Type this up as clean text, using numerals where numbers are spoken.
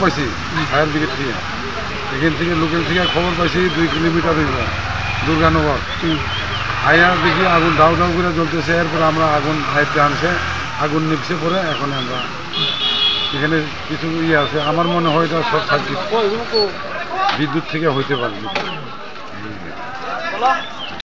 পাইছি fire brigade থেকে, এখান থেকে লোকেল থেকে খবর পাইছি 2 কিলোমিটার দুর্গানগর। আয়া দেখি আগুন ধাউ ধাউ করে জ্বলতেছে, এরপরে আমরা আগুন হাইতে আনছে, আগুন নিপছে পরে এখন আমরা এখানে কিছু আছে, আমার মনে হয় এটা শর্ট সার্কিট বিদ্যুৎ থেকে হইতে পারে।